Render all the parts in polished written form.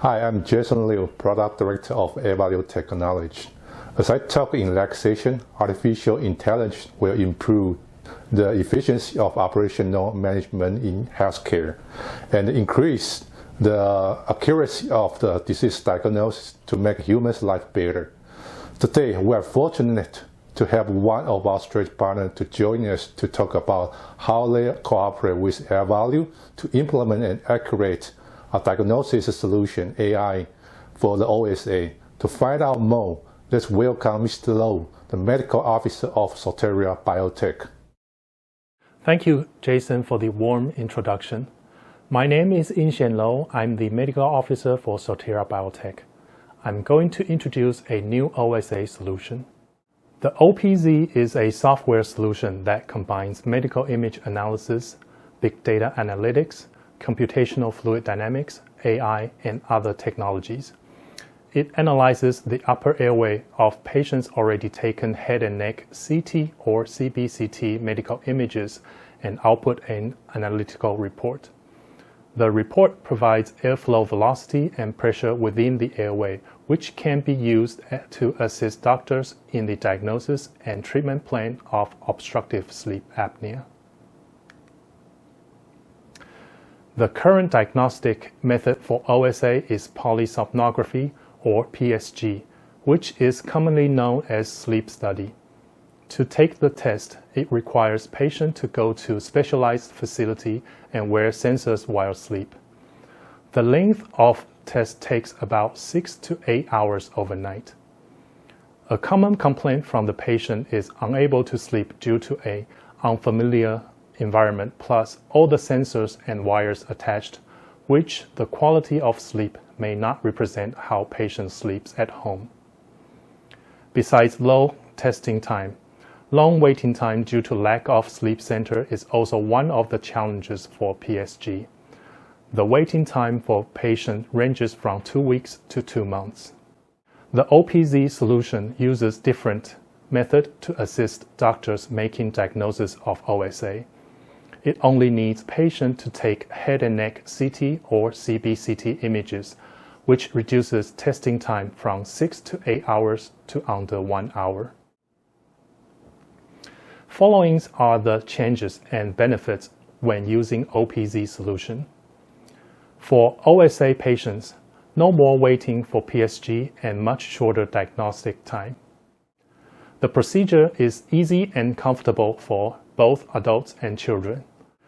Hi, I'm Jason Liu, Product Director of Avalue Technology. As I talk in relaxation, artificial intelligence will improve the efficiency of operational management in healthcare and increase the accuracy of the disease diagnosis to make humans' life better. Today, we are fortunate to have one of our strategic partners to join us to talk about how they cooperate with Airway to implement an accurate diagnosis solution, AI, for the OSA. To find out more, let's welcome Mr. Low, the Medical Officer of Soteria Biotech. Thank you, Jason, for the warm introduction. My name is Ing-Hsien Low. I'm the Medical Officer for Soteria Biotech. I'm going to introduce a new OSA solution. The OPZ is a software solution that combines medical image analysis, big data analytics, computational fluid dynamics, AI, and other technologies. It analyzes the upper airway of patients already taken head and neck CT or CBCT medical images and output an analytical report. The report provides airflow velocity and pressure within the airway, which can be used to assist doctors in the diagnosis and treatment plan of obstructive sleep apnea. The current diagnostic method for OSA is polysomnography, or PSG, which is commonly known as sleep study. To take the test, it requires patients to go to a specialized facility and wear sensors while asleep. The length of test takes about 6 to 8 hours overnight. A common complaint from the patient is unable to sleep due to an unfamiliar environment plus all the sensors and wires attached, which the quality of sleep may not represent how patient sleeps at home. Besides low testing time, long waiting time due to lack of sleep center is also one of the challenges for PSG. The waiting time for patients ranges from 2 weeks to 2 months. The OPZ solution uses different methods to assist doctors making diagnosis of OSA. It only needs patients to take head and neck CT or CBCT images, which reduces testing time from 6 to 8 hours to under 1 hour. Following are the changes and benefits when using OPZ solution. For OSA patients, no more waiting for PSG and much shorter diagnostic time. The procedure is easy and comfortable for both adults and children.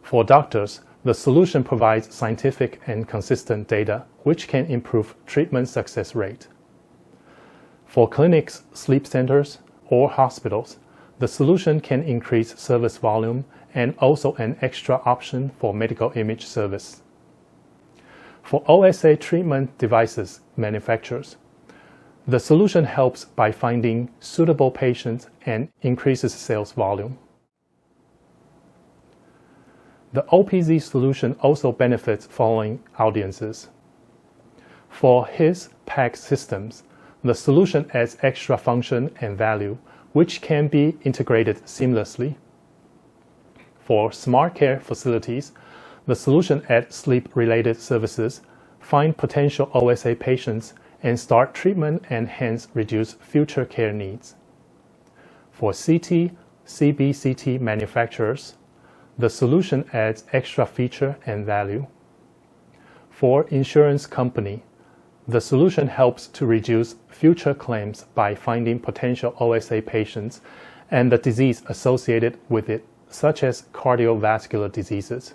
For doctors, the solution provides scientific and consistent data, which can improve treatment success rate. For clinics, sleep centers, or hospitals, the solution can increase service volume and also an extra option for medical image service. For OSA treatment devices manufacturers, the solution helps by finding suitable patients and increases sales volume. The OPZ solution also benefits following audiences. For his PACS systems, the solution adds extra function and value, which can be integrated seamlessly. For smart care facilities, the solution adds sleep-related services, find potential OSA patients, and start treatment and hence reduce future care needs. For CT, CBCT manufacturers, the solution adds extra feature and value. For insurance company, the solution helps to reduce future claims by finding potential OSA patients and the disease associated with it, such as cardiovascular diseases.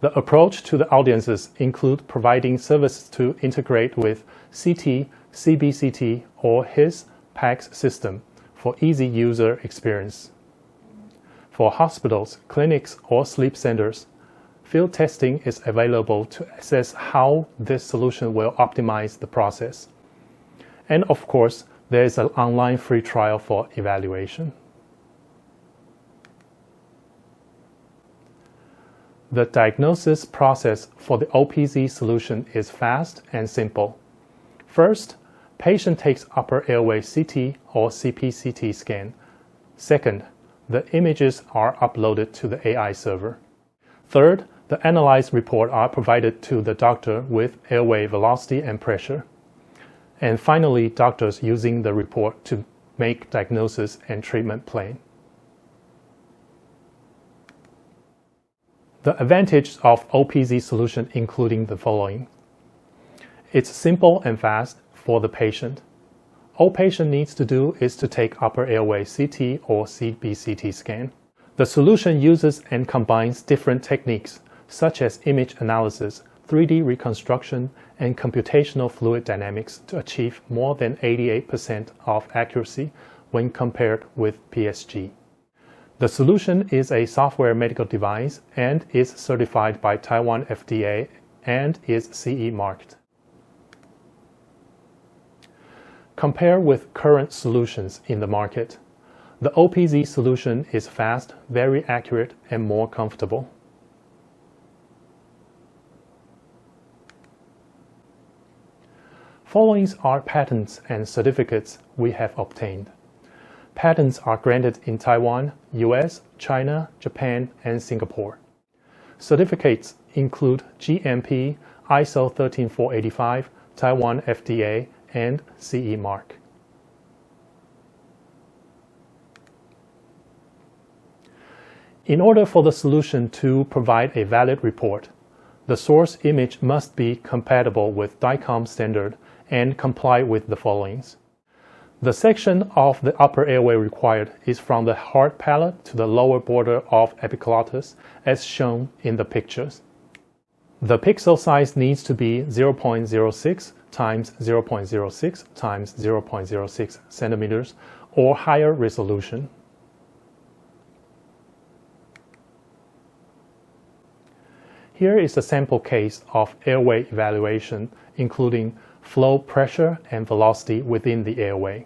The approach to the audiences include providing services to integrate with CT, CBCT, or his PACS system for easy user experience. For hospitals, clinics, or sleep centers, field testing is available to assess how this solution will optimize the process. And of course, there is an online free trial for evaluation. The diagnosis process for the OPZ solution is fast and simple. First, patient takes upper airway CT or CPCT scan. Second, the images are uploaded to the AI server. Third, The analyzed report are provided to the doctor with airway velocity and pressure. And finally, doctors using the report to make diagnosis and treatment plan. The advantages of OPZ solution including the following. It's simple and fast for the patient. All patient needs to do is to take upper airway CT or CBCT scan. The solution uses and combines different techniques such as image analysis, 3D reconstruction, and computational fluid dynamics to achieve more than 88% of accuracy when compared with PSG. The solution is a software medical device and is certified by Taiwan FDA and is CE marked. Compare with current solutions in the market. The OPZ solution is fast, very accurate, and more comfortable. Following are patents and certificates we have obtained. Patents are granted in Taiwan, US, China, Japan, and Singapore. Certificates include GMP, ISO 13485, Taiwan FDA, and CE mark. In order for the solution to provide a valid report, the source image must be compatible with DICOM standard and comply with the followings. The section of the upper airway required is from the hard palate to the lower border of epiglottis as shown in the pictures. The pixel size needs to be 0.06 times 0.06 times 0.06 centimeters or higher resolution. Here is a sample case of airway evaluation, including flow pressure and velocity within the airway.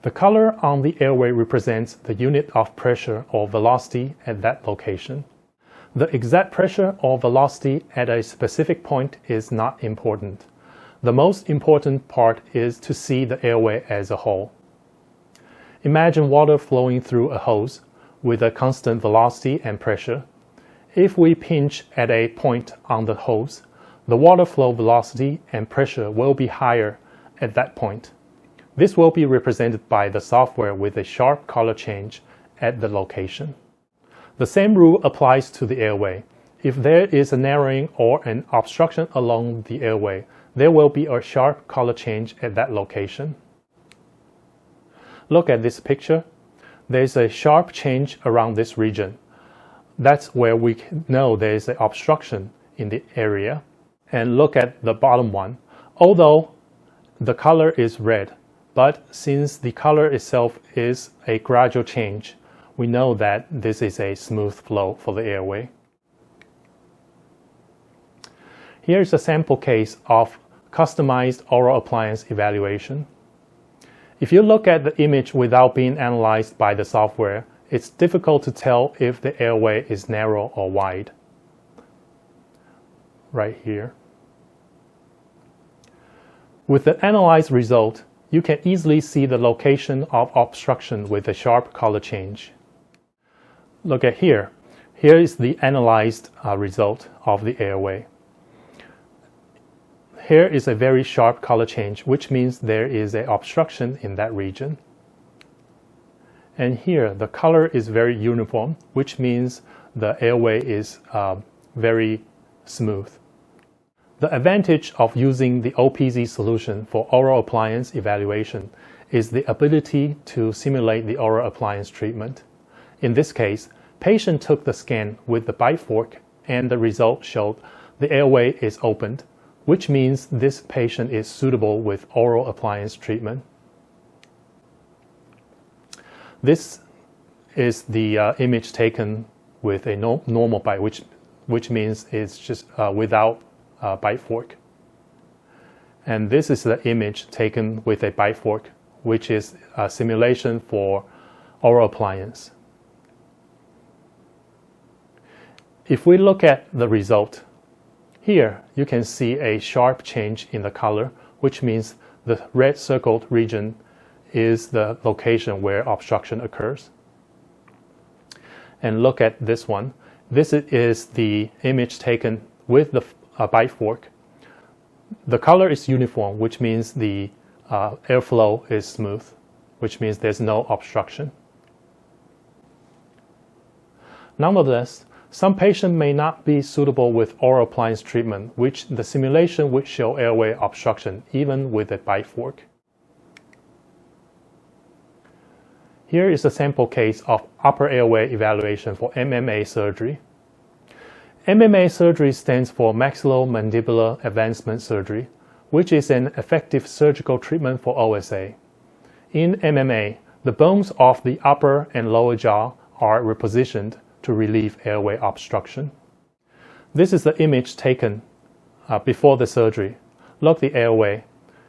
The color on the airway represents the unit of pressure or velocity at that location. The exact pressure or velocity at a specific point is not important. The most important part is to see the airway as a whole. Imagine water flowing through a hose with a constant velocity and pressure. If we pinch at a point on the hose, the water flow velocity and pressure will be higher at that point. This will be represented by the software with a sharp color change at the location. The same rule applies to the airway. If there is a narrowing or an obstruction along the airway, there will be a sharp color change at that location. Look at this picture. There is a sharp change around this region. That's where we know there is an obstruction in the area. And look at the bottom one. Although the color is red, but since the color itself is a gradual change, we know that this is a smooth flow for the airway. Here is a sample case of customized oral appliance evaluation. If you look at the image without being analyzed by the software, it's difficult to tell if the airway is narrow or wide. Right here. With the analyzed result, you can easily see the location of obstruction with a sharp color change. Look at here. Here is the analyzed result of the airway. Here is a very sharp color change, which means there is an obstruction in that region. And here, the color is very uniform, which means the airway is very smooth. The advantage of using the OPZ solution for oral appliance evaluation is the ability to simulate the oral appliance treatment. In this case, patient took the scan with the bite fork and the result showed the airway is opened, which means this patient is suitable with oral appliance treatment. This is the image taken with a normal bite, which means it's just without bite fork. And this is the image taken with a bite fork, which is a simulation for oral appliance. If we look at the result, here you can see a sharp change in the color, which means the red circled region is the location where obstruction occurs. And look at this one. This is the image taken with the bite fork. The color is uniform, which means the airflow is smooth, which means there's no obstruction. Nonetheless, some patients may not be suitable with oral appliance treatment, which the simulation would show airway obstruction even with a bite fork. Here is a sample case of upper airway evaluation for MMA surgery. MMA surgery stands for maxillomandibular advancement surgery, which is an effective surgical treatment for OSA. In MMA, the bones of the upper and lower jaw are repositioned to relieve airway obstruction. This is the image taken before the surgery. Look the airway.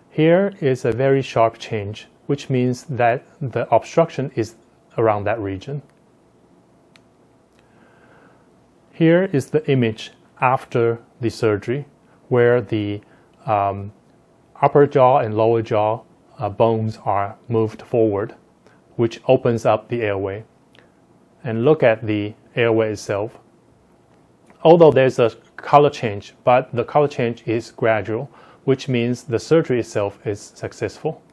Here is a very sharp change, which means that the obstruction is around that region. Here is the image after the surgery, where the upper jaw and lower jaw bones are moved forward, which opens up the airway. And look at the airway itself. Although there's a color change, but the color change is gradual, which means the surgery itself is successful.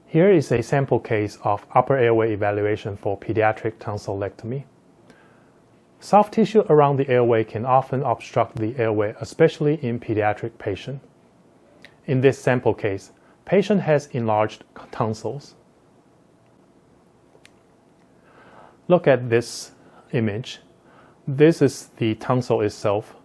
Here is a sample case of upper airway evaluation for pediatric tonsillectomy. Soft tissue around the airway can often obstruct the airway, especially in pediatric patients. In this sample case, patient has enlarged tonsils. Look at this image. This is the tonsil itself,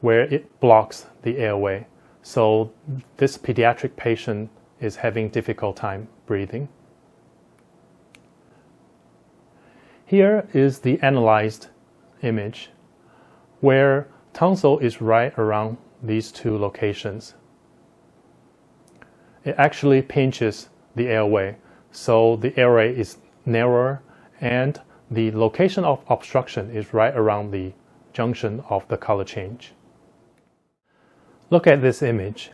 where it blocks the airway. So this pediatric patient is having difficult time breathing. Here is the analyzed image, where tonsil is right around these two locations. It actually pinches the airway, so the airway is narrower and the location of obstruction is right around the junction of the color change. Look at this image.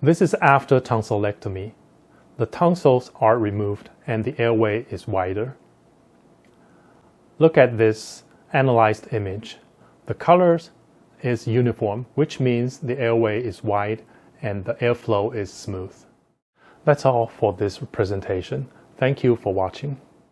This is after tonsillectomy. The tonsils are removed and the airway is wider. Look at this analyzed image. The colors is uniform, which means the airway is wide and the airflow is smooth. That's all for this presentation. Thank you for watching.